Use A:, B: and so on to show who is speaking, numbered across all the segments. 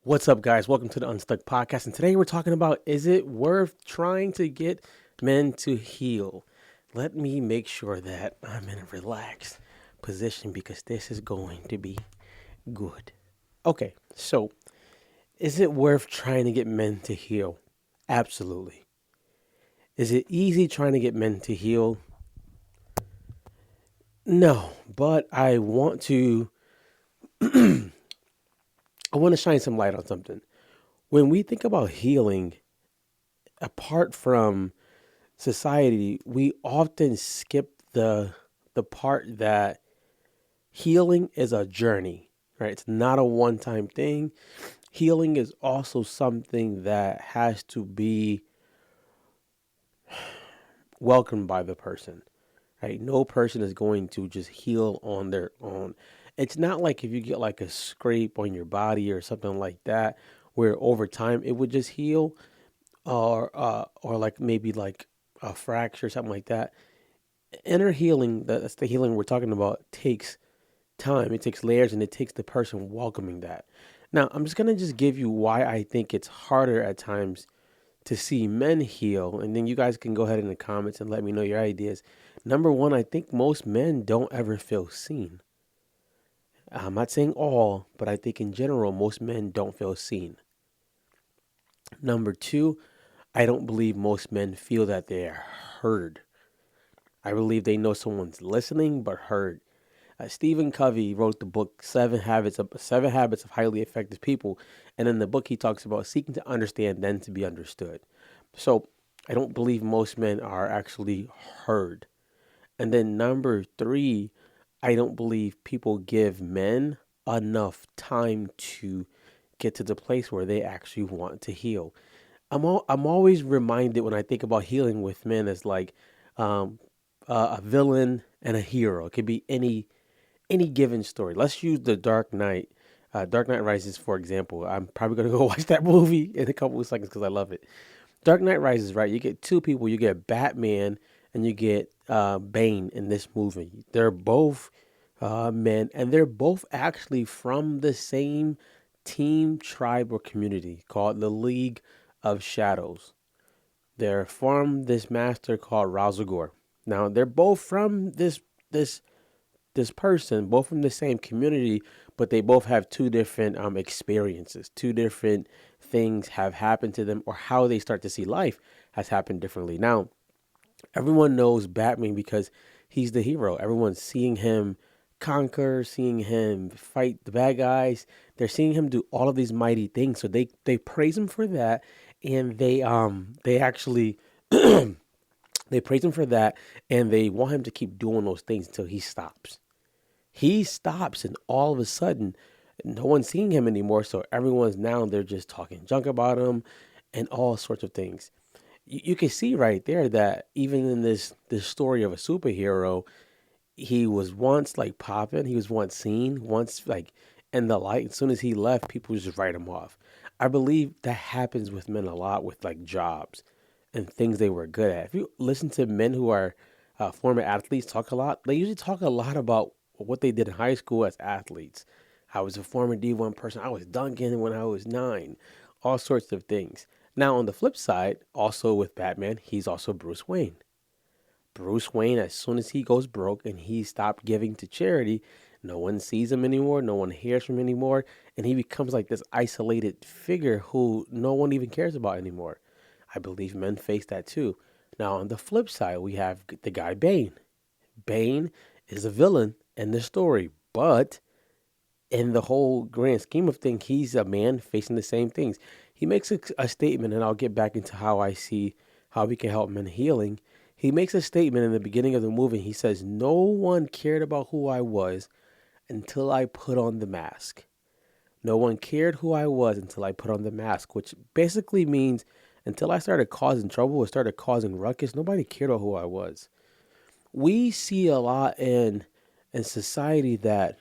A: What's up, guys? Welcome to the Unstuck Podcast. And today we're talking about, is it worth trying to get men to heal? Let me make sure that I'm in a relaxed position because this is going to be good. Okay, so is it worth trying to get men to heal? Absolutely. Is it easy trying to get men to heal? No, but I want to shine some light on something. When we think about healing, apart from society, we often skip the part that healing is a journey, right? It's not a one-time thing. Healing is also something that has to be welcomed by the person, right? No person is going to just heal on their own. It's not like if you get like a scrape on your body or something like that, where over time it would just heal, or like maybe like a fracture, something like that. Inner healing, that's the healing we're talking about, takes time, it takes layers, and it takes the person welcoming that. Now, I'm just going to just give you why I think it's harder at times to see men heal, and then you guys can go ahead in the comments and let me know your ideas. Number one, I think most men don't ever feel seen. I'm not saying all, but I think in general, most men don't feel seen. Number two, I don't believe most men feel that they're heard. I believe they know someone's listening but heard. Stephen Covey wrote the book Seven Habits of Highly Effective People, and in the book he talks about seeking to understand, then to be understood. So I don't believe most men are actually heard. And then number three, I don't believe people give men enough time to get to the place where they actually want to heal. I'm always reminded when I think about healing with men as like um, a villain and a hero. It could be any given story. Let's use the Dark Knight Rises, for example. I'm probably gonna go watch that movie in a couple of seconds because I love it. Dark Knight Rises, right? You get two people. You get Batman and you get Bane in this movie. They're both men, and they're both actually from the same team, tribe, or community called the League of Shadows. They're from this master called Razagor. Now they're both from this this person, both from the same community, but they both have two different experiences. Two different things have happened to them, or how they start to see life has happened differently. Now, everyone knows Batman because he's the hero. Everyone's seeing him conquer, seeing him fight the bad guys. They're seeing him do all of these mighty things. So they praise him for that, and they actually they praise him for that, and they want him to keep doing those things until he stops. He stops, and all of a sudden, no one's seeing him anymore. So everyone's now they're just talking junk about him, and all sorts of things. You can see right there that even in this story of a superhero, he was once like popping, he was once seen, once like in the light. As soon as he left, people just write him off. I believe that happens with men a lot with like jobs and things they were good at. If you listen to men who are former athletes talk a lot, they usually talk a lot about what they did in high school as athletes. I was a former D1 person. I was dunking when I was nine, all sorts of things. Now, on the flip side, also with Batman, he's also Bruce Wayne. Bruce Wayne, as soon as he goes broke and he stopped giving to charity, no one sees him anymore, no one hears from him anymore, and he becomes like this isolated figure who no one even cares about anymore. I believe men face that too. Now, on the flip side, we have the guy Bane. Bane is a villain in the story, but in the whole grand scheme of things, he's a man facing the same things. He makes a statement, and I'll get back into how I see how we can help men healing. He makes a statement in the beginning of the movie. He says, "No one cared about who I was until I put on the mask. No one cared who I was until I put on the mask," which basically means until I started causing trouble or started causing ruckus, nobody cared about who I was. We see a lot in society that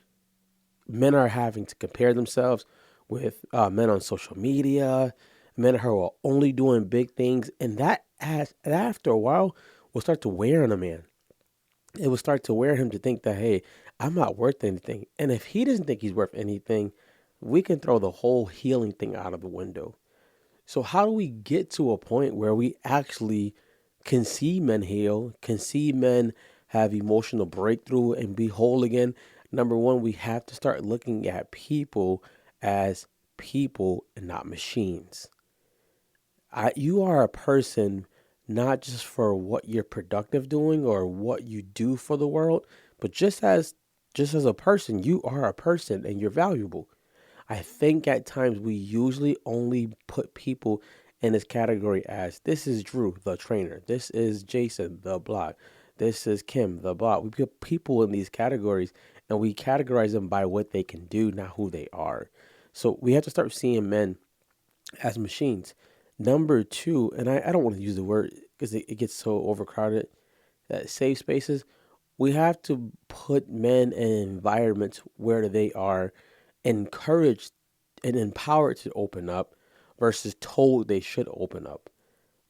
A: men are having to compare themselves with men on social media, men who are only doing big things, and after a while will start to wear on a man. It will start to wear him to think that, hey, I'm not worth anything, and if he doesn't think he's worth anything, we can throw the whole healing thing out of the window. So, how do we get to a point where we actually can see men heal, can see men have emotional breakthrough and be whole again? Number one, we have to start looking at people as people and not machines. You are a person not just for what you're productive doing or what you do for the world, but just as a person, you are a person and you're valuable. I think at times we usually only put people in this category as this is Drew, the trainer. This is Jason, the block. This is Kim, the block. We put people in these categories and we categorize them by what they can do, not who they are. So we have to start seeing men as machines. Number two, and I don't want to use the word because it gets so overcrowded, safe spaces. We have to put men in environments where they are encouraged and empowered to open up versus told they should open up.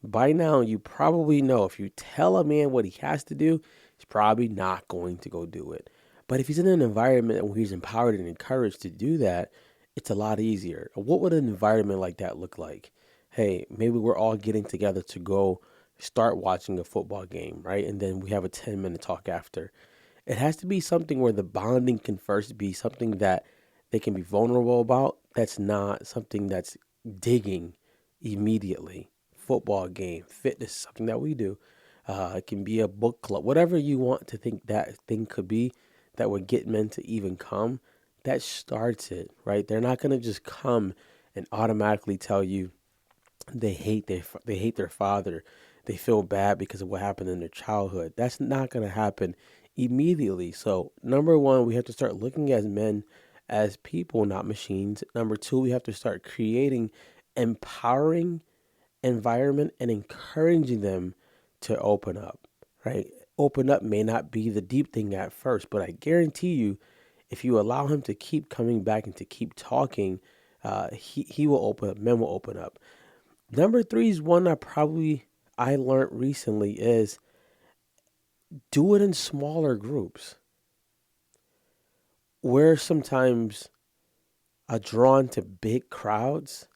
A: By now, you probably know if you tell a man what he has to do, he's probably not going to go do it. But if he's in an environment where he's empowered and encouraged to do that, it's a lot easier. What would an environment like that look like? Hey, maybe we're all getting together to go start watching a football game, right? And then we have a 10-minute talk after. It has to be something where the bonding can first be something that they can be vulnerable about. That's not something that's digging immediately. Football game, fitness, something that we do. It can be a book club, whatever you want to think that thing could be that would get men to even come. That starts it, right? They're not gonna just come and automatically tell you they hate their father. They feel bad because of what happened in their childhood. That's not going to happen immediately. So, number one, we have to start looking at men as people, not machines. Number two, we have to start creating empowering environment and encouraging them to open up, right? Open up may not be the deep thing at first, but I guarantee you, if you allow him to keep coming back and to keep talking, he will open up. Men will open up. Number three is one I learned recently is do it in smaller groups. We're sometimes drawn to big crowds,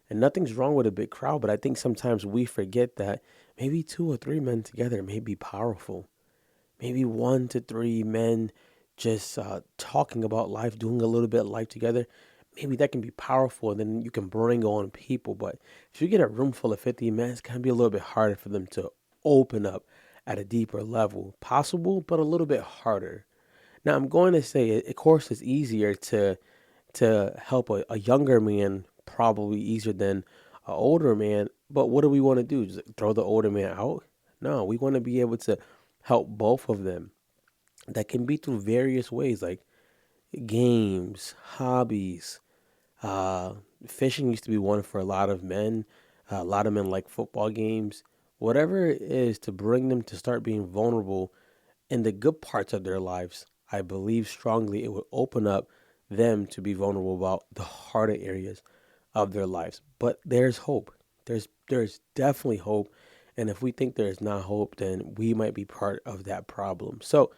A: and nothing's wrong with a big crowd, but I think sometimes we forget that maybe two or three men together may be powerful. Maybe 1 to 3 men just talking about life, doing a little bit of life together. Maybe that can be powerful, and then you can bring on people. But if you get a room full of 50 men, it's going to be a little bit harder for them to open up at a deeper level. Possible, but a little bit harder. Now, I'm going to say, of course, it's easier to help a younger man, probably easier than an older man. But what do we want to do? Just throw the older man out? No, we want to be able to help both of them. That can be through various ways, like games, hobbies. Uh, Fishing used to be one for a lot of men. A lot of men like football games. Whatever it is to bring them to start being vulnerable in the good parts of their lives, I believe strongly it would open up them to be vulnerable about the harder areas of their lives. But there's hope. There's definitely hope. And if we think there's not hope, then we might be part of that problem. So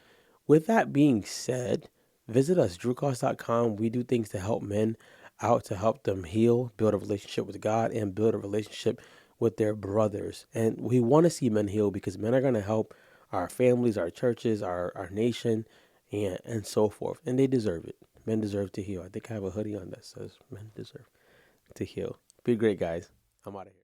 A: with that being said, visit us, drewcost.com. We do things to help men out, to help them heal, build a relationship with God, and build a relationship with their brothers. And we want to see men heal because men are going to help our families, our churches, our nation, and so forth. And they deserve it. Men deserve to heal. I think I have a hoodie on that says men deserve to heal. Be great, guys. I'm out of here.